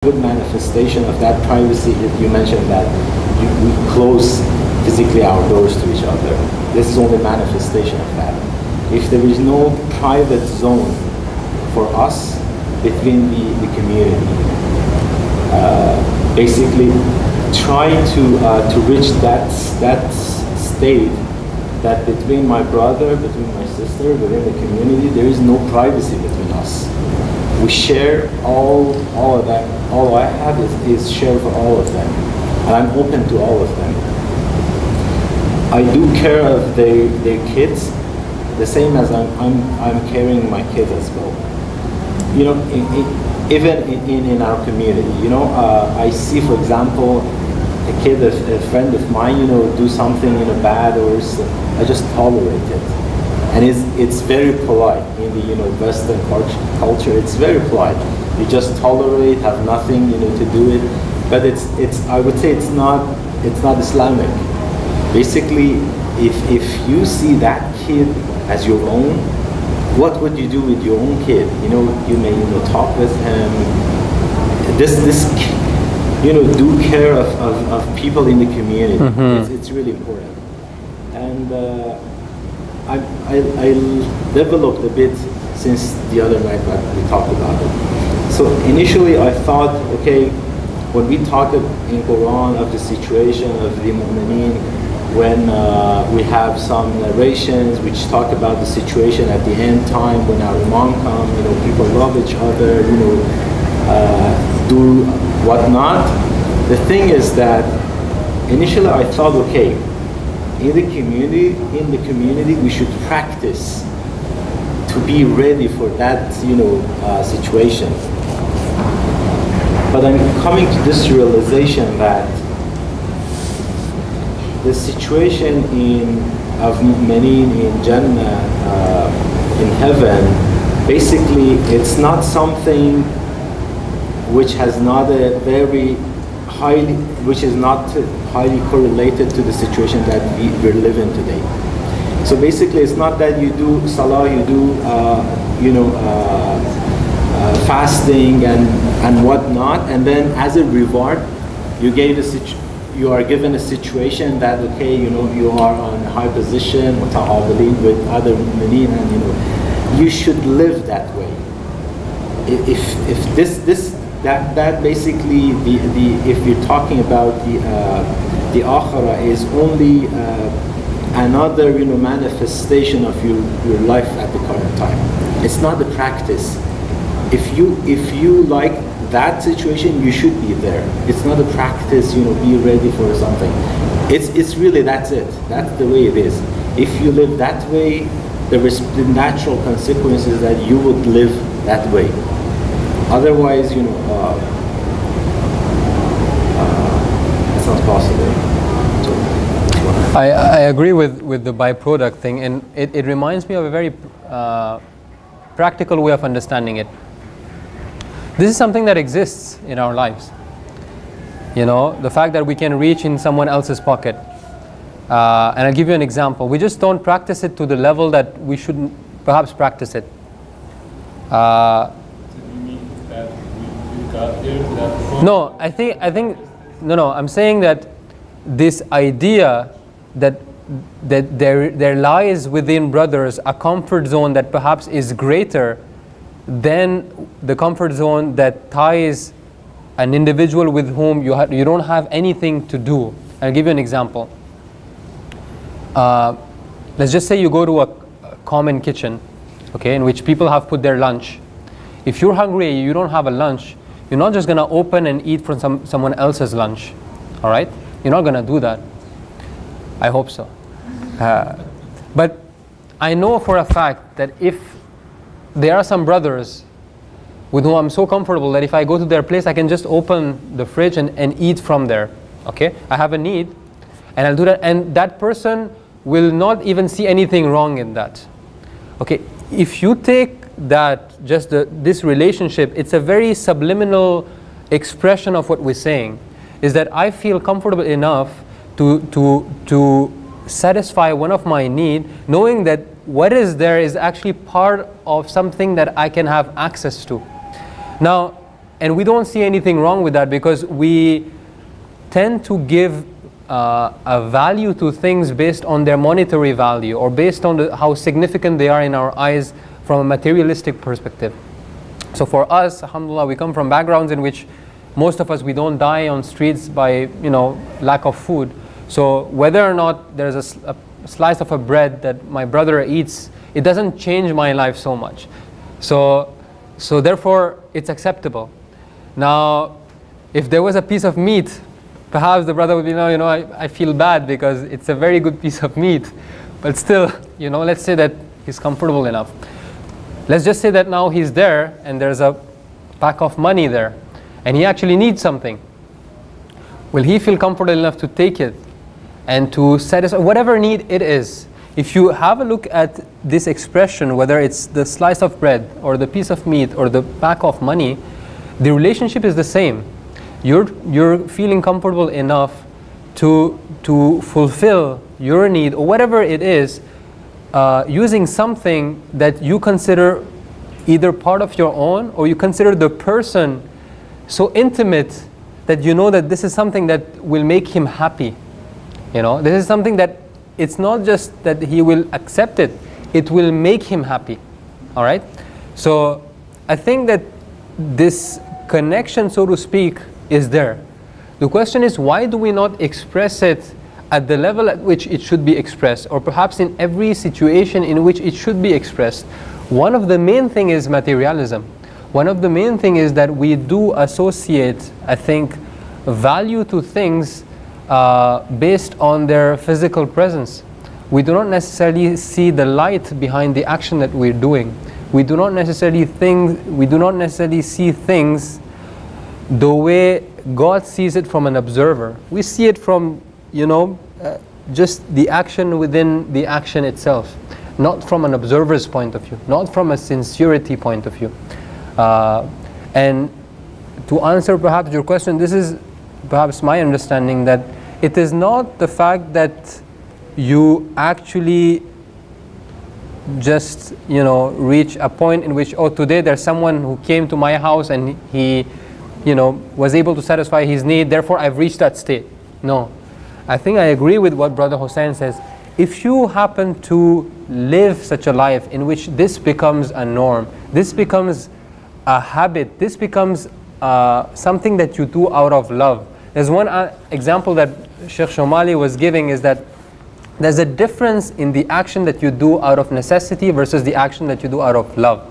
good manifestation of that privacy. You mentioned that we close physically our doors to each other. This is only manifestation of that. If there is no private zone for us between the community, basically try to reach that state that between my brother, between my sister, within the community, there is no privacy between us. We share all of that. All I have is share for all of them, and I'm open to all of them. I do care of their kids, the same as I'm caring my kids as well. You know, even in our community, you know, I see, for example, a kid, a friend of mine, you know, do something, you know, bad, or I just tolerate it. And it's very polite in the, you know, Western culture. It's very polite. You just tolerate, have nothing, you know, to do it. But it's I would say it's not Islamic. Basically, if you see that kid as your own, what would you do with your own kid? You know, you may, you know, talk with him. This you know, do care of people in the community. Mm-hmm. It's really important. And I developed a bit since the other night that we talked about it. So initially I thought, okay, when we talk in Quran of the situation of the mu'mineen, when we have some narrations which talk about the situation at the end time when our Imam comes, you know, people love each other, you know, do whatnot. The thing is that initially I thought, okay, in the community we should practice to be ready for that, you know, situation. But I'm coming to this realization that the situation of mu'mineen in Jannah, in heaven, basically it's not something which has not a very which is not highly correlated to the situation that we're living today. So basically, it's not that you do salah, you do you know, fasting and whatnot, and then as a reward, you are given a situation that, okay, you know, you are on a high position, muta'awilin with other mu'mineen, and you know, you should live that way. If that basically if you're talking about the akhirah is only another, you know, manifestation of your life at the current time. It's not the practice. If you like that situation, you should be there. It's not a practice, you know, be ready for something. It's really, that's it. That's the way it is. If you live that way, the natural consequences that you would live that way. Otherwise, you know, it's not possible. So, I agree with the byproduct thing, and it reminds me of a very practical way of understanding it. This is something that exists in our lives. You know, the fact that we can reach in someone else's pocket. And I'll give you an example. We just don't practice it to the level that we should perhaps practice it. No, I think no, I'm saying that this idea that there lies within brothers a comfort zone that perhaps is greater than the comfort zone that ties an individual with whom you don't have anything to do. I'll give you an example. Let's just say you go to a common kitchen, okay, in which people have put their lunch. If you're hungry, you don't have a lunch, you're not just going to open and eat from someone else's lunch, all right? You're not going to do that. I hope so. But I know for a fact that if there are some brothers with whom I'm so comfortable that if I go to their place, I can just open the fridge and eat from there, okay? I have a need, and I'll do that, and that person will not even see anything wrong in that, okay? If you take that, just this relationship, it's a very subliminal expression of what we're saying, is that I feel comfortable enough to satisfy one of my need, knowing that what is there is actually part of something that I can have access to. Now, And we don't see anything wrong with that, because we tend to give a value to things based on their monetary value, or based on how significant they are in our eyes from a materialistic perspective. So for us, alhamdulillah, we come from backgrounds in which most of us, we don't die on streets by, lack of food. So whether or not there's a slice of a bread that my brother eats, it doesn't change my life so much. So therefore, it's acceptable. Now, if there was a piece of meat, perhaps the brother would be, I feel bad because it's a very good piece of meat. But still, let's say that he's comfortable enough. Let's just say that now he's there and there's a pack of money there and he actually needs something. Will he feel comfortable enough to take it and to satisfy whatever need it is? If you have a look at this expression, whether it's the slice of bread or the piece of meat or the pack of money, the relationship is the same. You're feeling comfortable enough to fulfill your need or whatever it is, using something that you consider either part of your own, or you consider the person so intimate that you know that this is something that will make him happy. This is something that it's not just that he will accept it, it will make him happy. All right? So I think that this connection, so to speak, is there. The question is, why do we not express it at the level at which it should be expressed, or perhaps in every situation in which it should be expressed? One of the main things is materialism. One of the main things is that we do associate, I think, value to things based on their physical presence. We do not necessarily see the light behind the action that we're doing. We do not necessarily see things the way God sees it from an observer. We see it from, just the action within the action itself, not from an observer's point of view, not from a sincerity point of view. And to answer perhaps your question, this is perhaps my understanding, that it is not the fact that you actually just reach a point in which, today there's someone who came to my house and he was able to satisfy his need, therefore I've reached that state. No. I think I agree with what Brother Hussein says. If you happen to live such a life in which this becomes a norm, this becomes a habit, this becomes something that you do out of love. There's one example that Sheikh Shomali was giving, is that there's a difference in the action that you do out of necessity versus the action that you do out of love.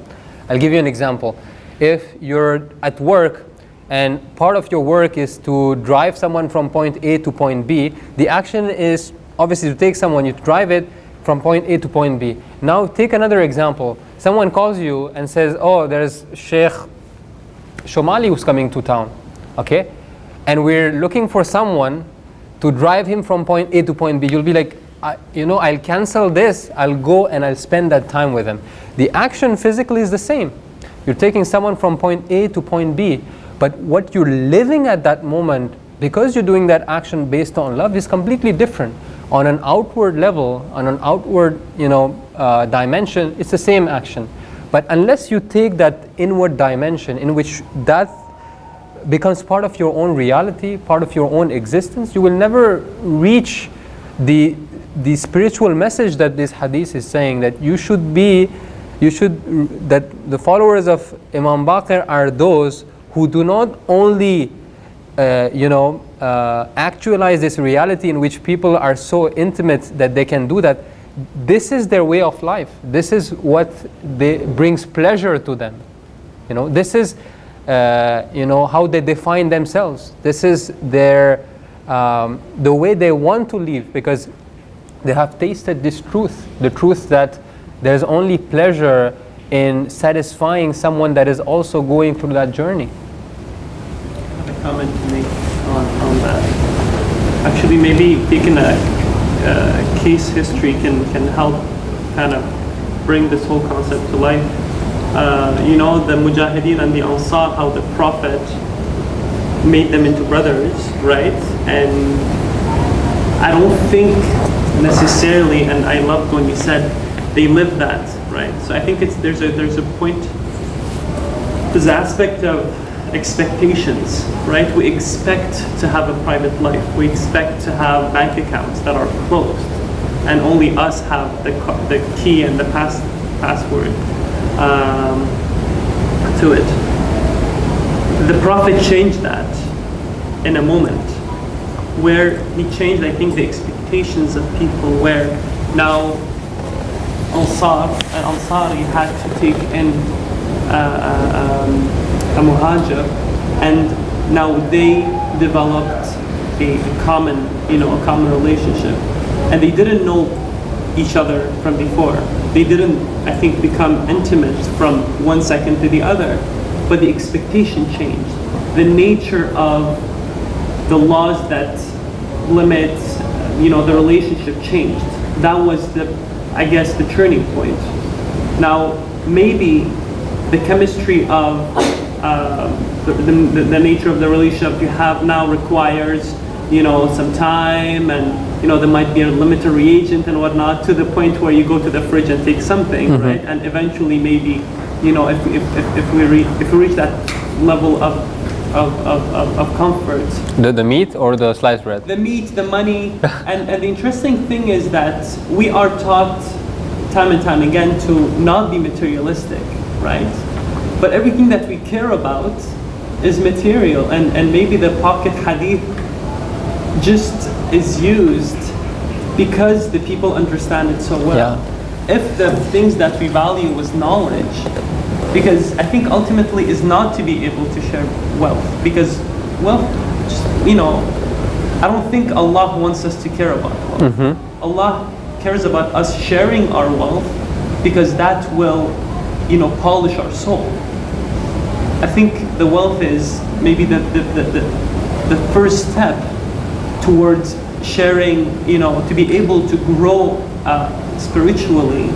I'll give you an example. If you're at work and part of your work is to drive someone from point A to point B, the action is obviously to take someone, you drive it from point A to point B. Now take another example. Someone calls you and says, there's Sheikh Shomali who's coming to town, okay? And we're looking for someone to drive him from point A to point B. You'll be like, I'll cancel this, I'll go and I'll spend that time with him. The action physically is the same. You're taking someone from point A to point B, but what you're living at that moment, because you're doing that action based on love, is completely different. On an outward level, on an outward dimension, it's the same action. But unless you take that inward dimension in which that becomes part of your own reality, part of your own existence, you will never reach the spiritual message that this hadith is saying, that that the followers of Imam Baqir are those who do not only actualize this reality in which people are so intimate that they can do that. This is their way of life. This is what brings pleasure to them. This is how they define themselves. This is their the way they want to live, because they have tasted this truth, the truth that there's only pleasure in satisfying someone that is also going through that journey. I have a comment to make on that. Actually, maybe taking a case history can help kind of bring this whole concept to life. The Mujahideen and the Ansar, how the Prophet made them into brothers, right? And I don't think necessarily, and I loved when you said they live that, right? So I think there's a point, this aspect of expectations, right? We expect to have a private life. We expect to have bank accounts that are closed, and only us have the key and the password to it. The Prophet changed that in a moment, where he changed, I think, the expectations of people, where now Ansari had to take in a muhajir, and now they developed a common relationship, and they didn't know each other from before. They didn't, I think, become intimate from one second to the other, but the expectation changed. The nature of the laws that limit, the relationship changed. That was I guess, the turning point. Now, maybe the chemistry of the nature of the relationship you have now requires, some time, and there might be a limited reagent and whatnot, to the point where you go to the fridge and take something, right? And eventually, maybe, if we reach that level of comfort. The meat or the sliced bread? The meat, the money, and the interesting thing is that we are taught time and time again to not be materialistic, right? But everything that we care about is material, and maybe the pocket hadith just is used because the people understand it so well. Yeah. If the things that we value was knowledge, because I think ultimately is not to be able to share wealth, because wealth, I don't think Allah wants us to care about wealth. Allah cares about us sharing our wealth, because that will, polish our soul. I think the wealth is maybe the first step towards sharing, to be able to grow spiritually,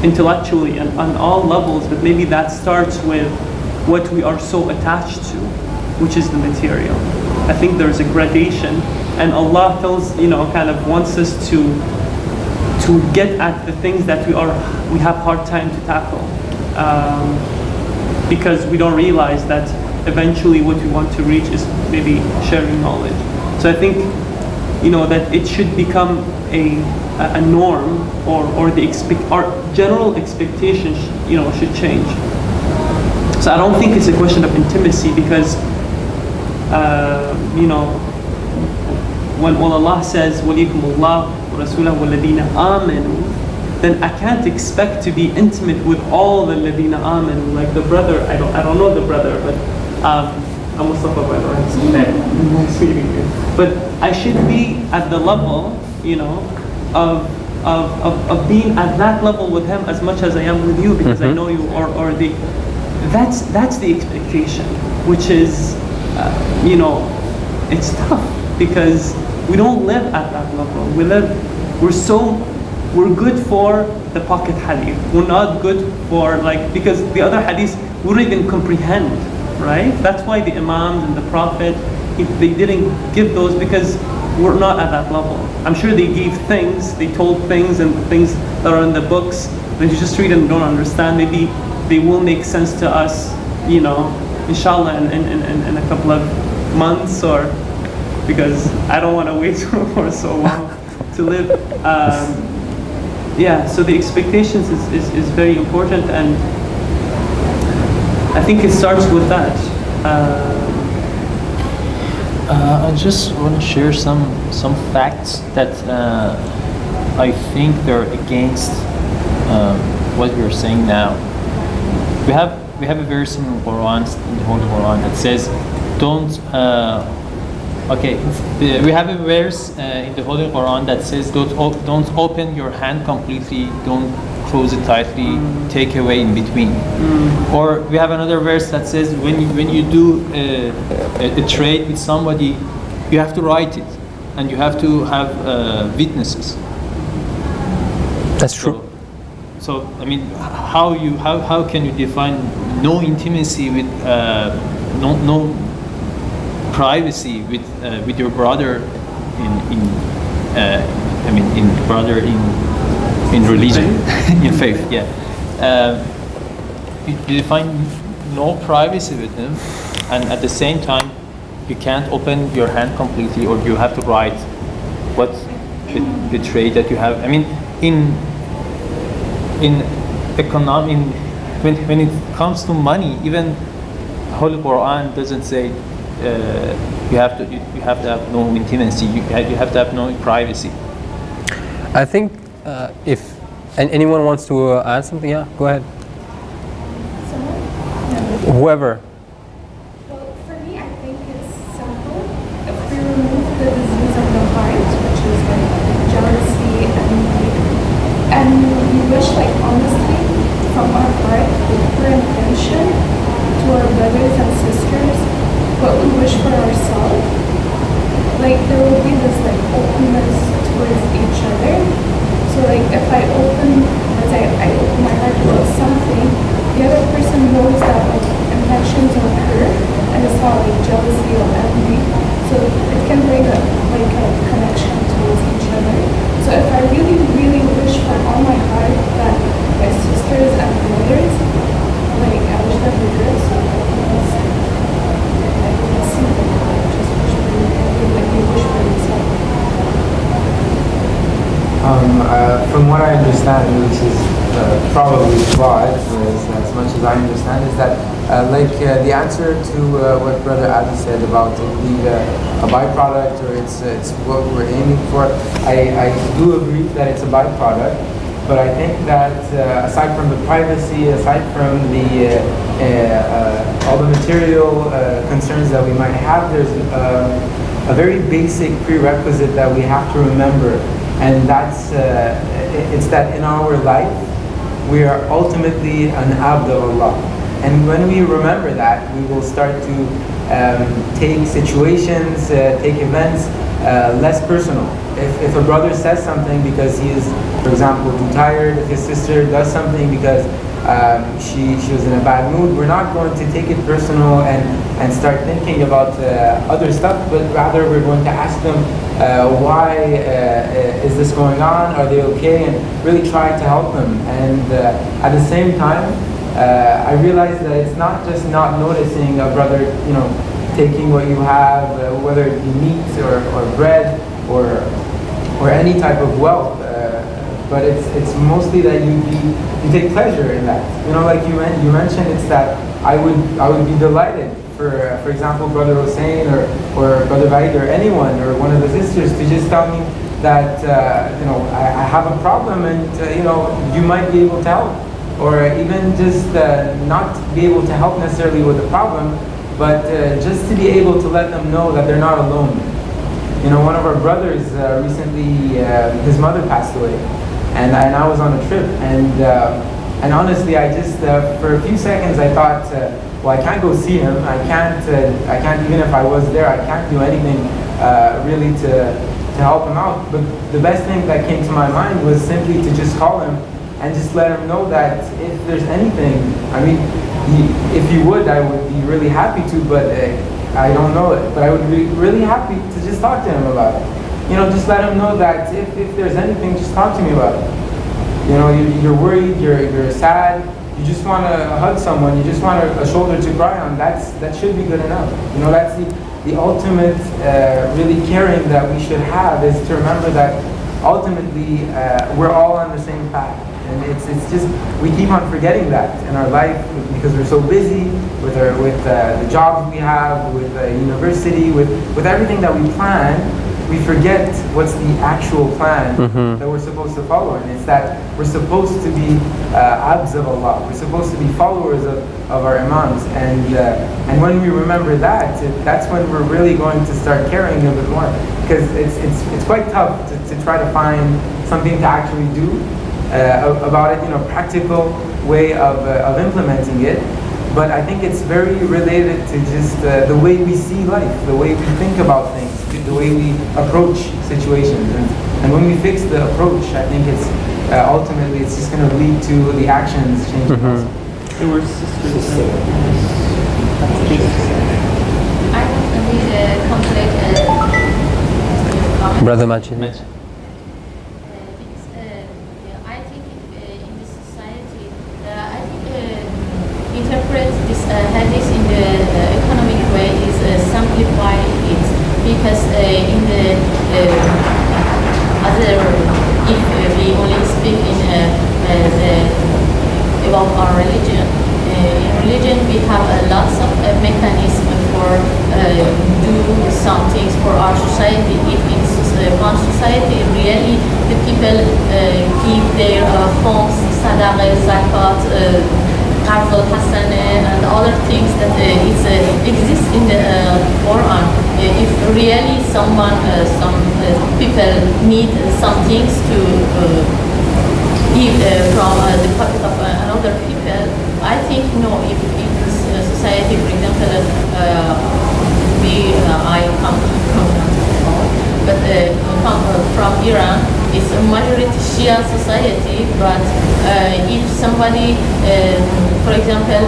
intellectually, and on all levels, but maybe that starts with what we are so attached to, which is the material. I think there's a gradation, and Allah tells, kind of wants us to get at the things that we have hard time to tackle, because we don't realize that eventually what we want to reach is maybe sharing knowledge. So I think, that it should become a norm, or our general expectations, should change. So I don't think it's a question of intimacy, because, when Allah says, وَلِيكُمُ اللَّهُ وَرَسُولَهُ وَالَّذِينَ آمَنُوا, then I can't expect to be intimate with all the الَّذِينَ آمَنُوا, like the brother. I don't know the brother, but I'm Mustafa, by the way. But I should be at the level, of being at that level with him as much as I am with you, because I know you, or that's the expectation, which is, it's tough, because we don't live at that level. We're good for the pocket hadith. We're not good for, because the other hadiths we don't even comprehend, right? That's why the imams and the Prophet, they didn't give those, because we're not at that level. I'm sure they gave things, they told things, and things that are in the books, when you just read and don't understand, maybe they will make sense to us, inshallah, in a couple of months, or because I don't want to wait for so long to live. So the expectations is very important, and I think it starts with that. I just want to share some facts that I think they're against what you're saying now. We have a verse in the Quran, in the Holy Quran, that says, we have a verse in the Holy Quran that says, don't open your hand completely, don't close it tightly, take away in between. Or we have another verse that says, when you do a trade with somebody, you have to write it, and you have to have witnesses. That's true. So I mean, how can you define no intimacy with no privacy with your brother in religion, in faith? Yeah. You define no privacy with him, and at the same time you can't open your hand completely, or you have to write what the trade that you have. I mean, in economic, when it comes to money, even Holy Quran doesn't say you have to have no intimacy, you have to have no privacy. I think if anyone wants to add something, yeah, go ahead. Whoever. Well, for me, I think it's simple. If we remove the disease of the heart, which is like jealousy and we wish, like, honestly, from our heart, with pure intention, to our brothers and sisters, what we wish for ourselves, like, there will be this, like, openness towards each other. So, like, if I open, let's say I open my heart about something, the other person knows that, like, intentions are pure, and it's not, like, jealousy or envy. So it can bring a connection towards each other. So if I really, really wish from all my heart that my sisters and brothers, like, I wish them the good, so I would see them, just wish for you, like you wish for yourself. From what I understand, which is probably flawed, as much as I understand, is that the answer to what Brother Ali said about it being a byproduct, or it's what we're aiming for, I do agree that it's a byproduct, but I think that aside from the privacy, aside from the all the material concerns that we might have, there's a very basic prerequisite that we have to remember, and that's it's that in our life we are ultimately an abd of Allah. And when we remember that, we will start to take situations, take events less personal. If a brother says something because he is, for example, too tired, if his sister does something because she was in a bad mood, we're not going to take it personal and start thinking about other stuff, but rather we're going to ask them why is this going on, are they okay, and really try to help them. And at the same time, I realize that it's not just not noticing a brother, taking what you have, whether it be meat or bread or any type of wealth, but it's mostly that you take pleasure in that. Like you mentioned, it's that I would be delighted for example, Brother Hussein or Brother Vaid or anyone or one of the sisters to just tell me that I have a problem and you might be able to help, or even just not be able to help necessarily with the problem, but just to be able to let them know that they're not alone. One of our brothers recently, his mother passed away, and I was on a trip, and honestly, I just for a few seconds I thought, well, I can't go see him. I can't even if I was there, I can't do anything really to help him out. But the best thing that came to my mind was simply to just call him and just let him know that if there's anything, I mean, if you would, I would be really happy to, but I don't know it. But I would be really happy to just talk to him about it. Just let him know that if there's anything, just talk to me about it. You're worried, you're sad, you just want to hug someone, you just want a shoulder to cry on, that should be good enough. That's the ultimate really caring that we should have, is to remember that ultimately we're all on the same path. And it's just, we keep on forgetting that in our life because we're so busy with the jobs we have, with the university, with everything that we plan. We forget what's the actual plan that we're supposed to follow, and it's that we're supposed to be abds of Allah. We're supposed to be followers of our imams, and when we remember that, that's when we're really going to start caring a bit more, because it's quite tough to try to find something to actually do about it, practical way of implementing it. But I think it's very related to just the way we see life, the way we think about things, the way we approach situations. And when we fix the approach, I think it's ultimately it's just going to lead to the actions changing. They were sisters. I want to complete Brother Majid. I think in this society, I think interpret this hadith in the economic simplify it, because in the other, if we only speak in about our religion, in religion we have lots of mechanism for do some things for our society. If in one society really the people give their homes, sadaqah, zakat, qarz al-hasanah, and other things that exist in the Quran. If really someone, some people need some things to give from the pocket of another people, I think no. If in this society, for example, I come from Iran. It's a majority Shia society, but if somebody, for example,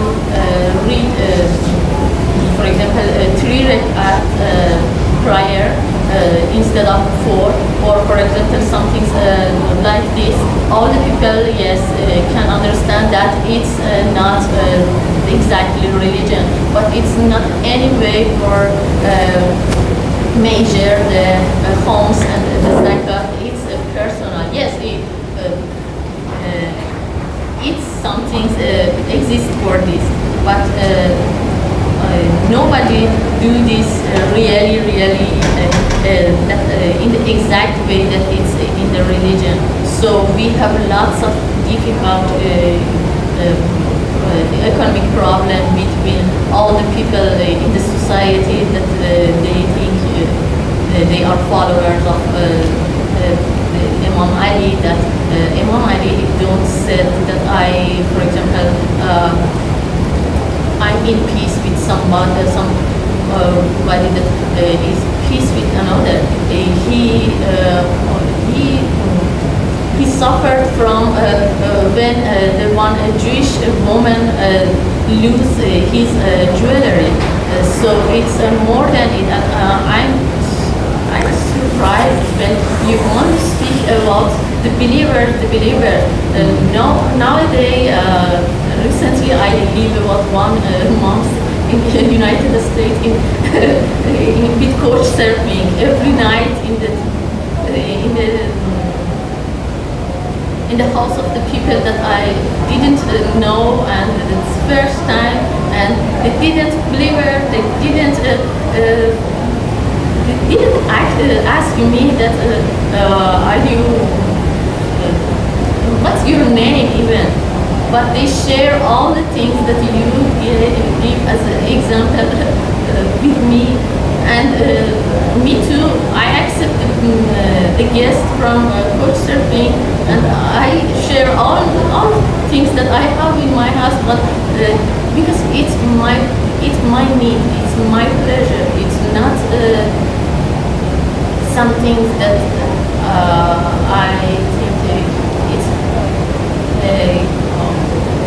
read, for example, 3 rakat prayer instead of 4, or for example something like this, all the people, yes, can understand that it's not exactly religion, but it's not any way for measure the homes and the zakat. It's personal. Yes, it's something exists for this, but nobody do this really that, in the exact way that it's in the religion. So we have lots of difficult economic problem between all the people in the society that they think they are followers of Imam Ali, that Imam Ali don't say that I, for example, I'm in peace with somebody that is peace with another. He suffered from when the one Jewish woman lose his jewelry. So it's more than it. I'm surprised when you want to speak about the believer. Nowadays, recently I live about 1 month in the United States with coach surfing every night in the house of the people that I didn't know, and it's first time, and they didn't believe her, they didn't ask me that are you, what's your name even, but they share all the things that you give as an example with me, and me too. I accept the guest from Couchsurfing, and I share all things that I have in my house, but because it's my need, it's my pleasure. It's not something that I think it's.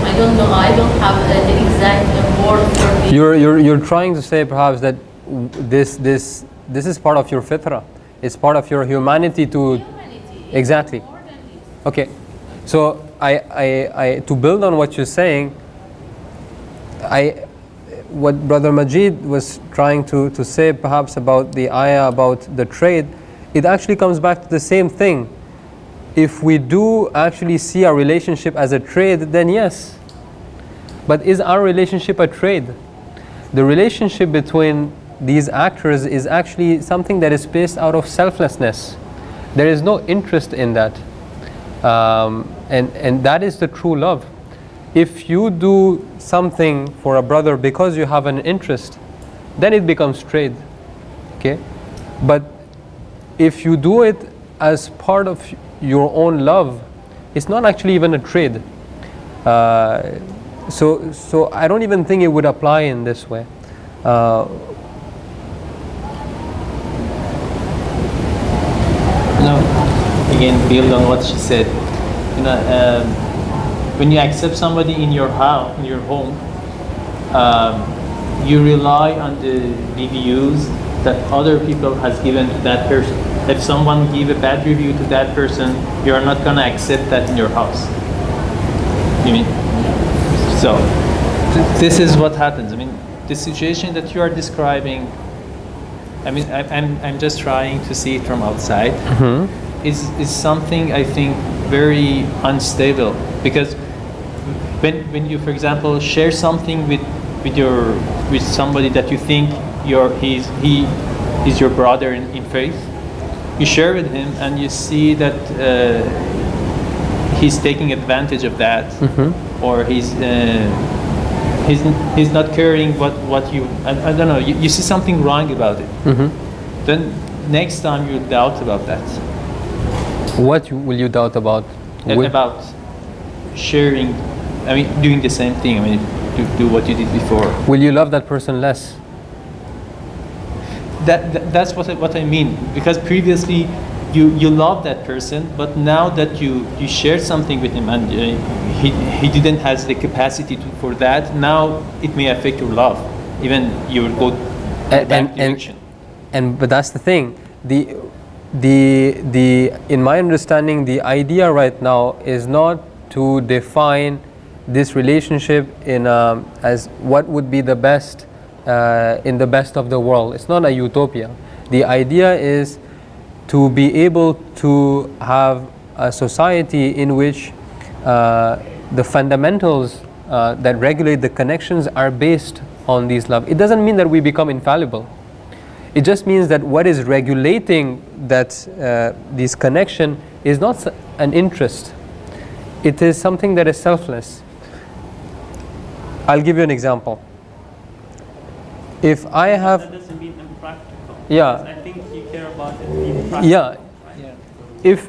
I don't know. I don't have the exact word for this. You're trying to say perhaps that this is part of your fitra. It's part of your humanity to exactly. More than this. Okay, so I to build on what you're saying, what Brother Majid was trying to say perhaps about the ayah about the trade, it actually comes back to the same thing. If we do actually see our relationship as a trade, then yes. But is our relationship a trade? The relationship between these actors is actually something that is based out of selflessness. There is no interest in that. And that is the true love. If you do something for a brother because you have an interest, then it becomes trade. Okay? But if you do it as part of your own love, it's not actually even a trade. So I don't even think it would apply in this way. Again, build on what she said. When you accept somebody in your house, in your home, you rely on the reviews that other people has given to that person. If someone give a bad review to that person, you are not gonna accept that in your house. You mean? So this is what happens. I mean, the situation that you are describing I mean, I'm just trying to see it from outside. Is something I think very unstable, because when you, for example, share something with somebody that you think he is your brother in faith, you share with him and you see that he's taking advantage of that, or he's not caring what you, I don't know, you see something wrong about it. Then next time you doubt about that. What will you doubt about? About sharing, I mean, doing the same thing, I mean, do what you did before. Will you love that person less? That's what I mean, because previously you loved that person, but now that you shared something with him and he didn't have the capacity for that, now it may affect your love, even you will go back direction. But that's the thing. The in my understanding, the idea right now is not to define this relationship in as what would be the best in the best of the world. It's not a utopia. The idea is to be able to have a society in which the fundamentals that regulate the connections are based on these love. It doesn't mean that we become infallible. It just means that what is regulating that this connection is not an interest. It is something that is selfless. I'll give you an example. If I have, that doesn't mean impractical. Yeah. Because I think you care about it being practical. yeah, if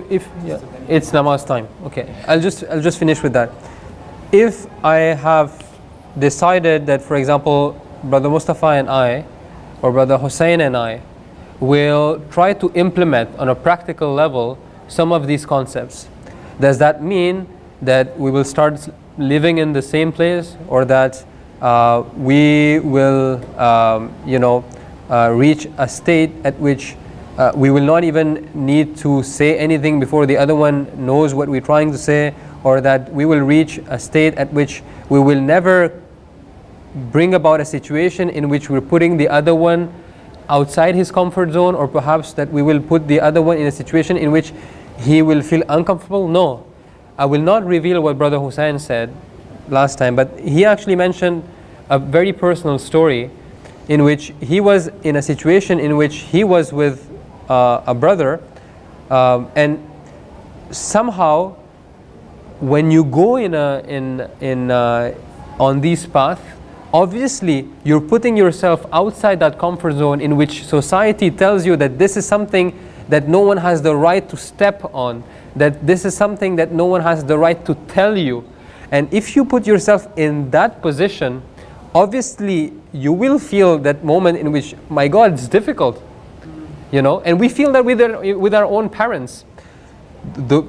it's namaz time. Okay, I'll just finish with that. If I have decided that, for example, Brother Mustafa and I, or Brother Hussein and I, will try to implement on a practical level some of these concepts, does that mean that we will start living in the same place, or that we will reach a state at which we will not even need to say anything before the other one knows what we're trying to say, or that we will reach a state at which we will never bring about a situation in which we're putting the other one outside his comfort zone, or perhaps that we will put the other one in a situation in which he will feel uncomfortable? No. I will not reveal what Brother Hussein said last time, but he actually mentioned a very personal story in which he was in a situation in which he was with a brother, and somehow when you go on this path, obviously you're putting yourself outside that comfort zone in which society tells you that this is something that no one has the right to step on, that this is something that no one has the right to tell you. And if you put yourself in that position, obviously you will feel that moment in which, my God, it's difficult, and we feel that with our own parents.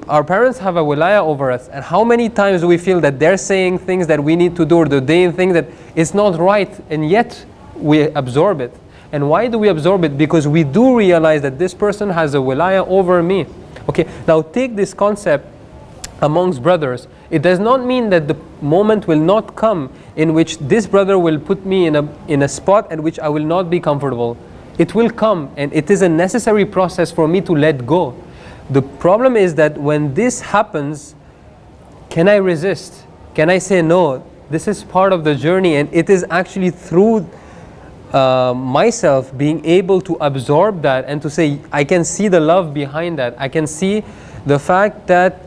Our parents have a wilayah over us, and how many times do we feel that they're saying things that we need to do, or they're doing things that it's not right, and yet we absorb it. And why do we absorb it? Because we do realize that this person has a wilayah over me. Okay, now take this concept amongst brothers. It does not mean that the moment will not come in which this brother will put me in a spot at which I will not be comfortable. It will come, and it is a necessary process for me to let go. The problem is that when this happens, can I resist? Can I say no? This is part of the journey, and it is actually through myself being able to absorb that and to say, I can see the love behind that. I can see the fact that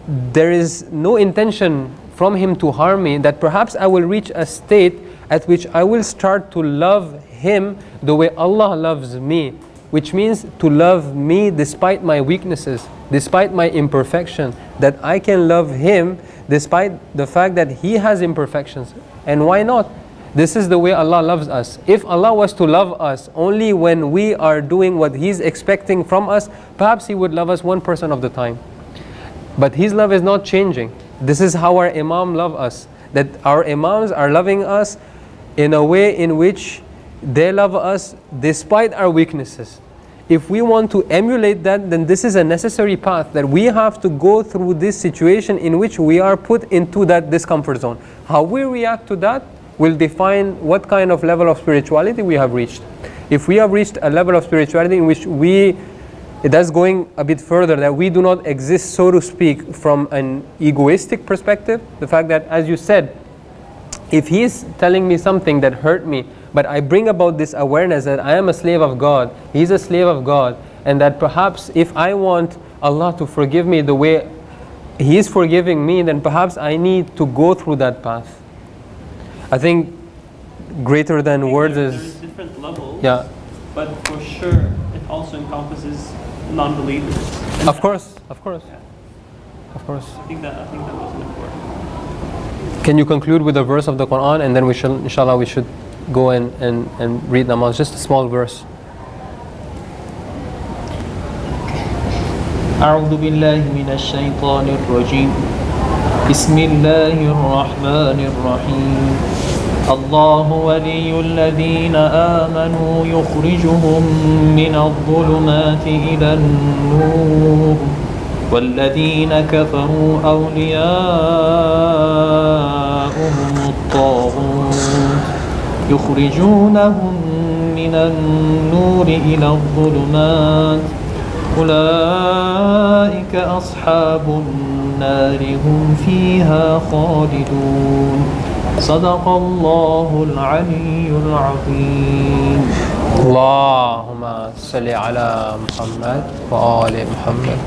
there is no intention from him to harm me, that perhaps I will reach a state at which I will start to love him the way Allah loves me, which means to love me despite my weaknesses, despite my imperfection, that I can love him despite the fact that he has imperfections. And why not? This is the way Allah loves us. If Allah was to love us only when we are doing what He's expecting from us, perhaps He would love us 1% of the time. But His love is not changing. This is how our Imam love us. That our Imams are loving us in a way in which they love us despite our weaknesses. If we want to emulate that, then this is a necessary path, that we have to go through this situation in which we are put into that discomfort zone. How we react to that will define what kind of level of spirituality we have reached. If we have reached a level of spirituality in which that's going a bit further, that we do not exist, so to speak, from an egoistic perspective, the fact that, as you said, if he's telling me something that hurt me, but I bring about this awareness that I am a slave of God, he's a slave of God, and that perhaps if I want Allah to forgive me the way he is forgiving me, then perhaps I need to go through that path. I think greater than words there's is... different levels, Yeah. but for sure it also encompasses non-believers. Of course. I think that was important. Can you conclude with a verse of the Quran, and then inshallah we should go and read namaz, just a small verse. أعوذ بالله من الشيطان الرجيم بسم الله الرحمن الرحيم الله ولي الذين آمنوا يخرجهم من الظلمات إلى النور والذين كفروا أولياؤهم الطاغوت يخرجونهم من النور إلى الظلمات أولئك أصحاب النار هم فيها خالدون صدق الله العلي العظيم. اللهم صل على محمد وآل محمد.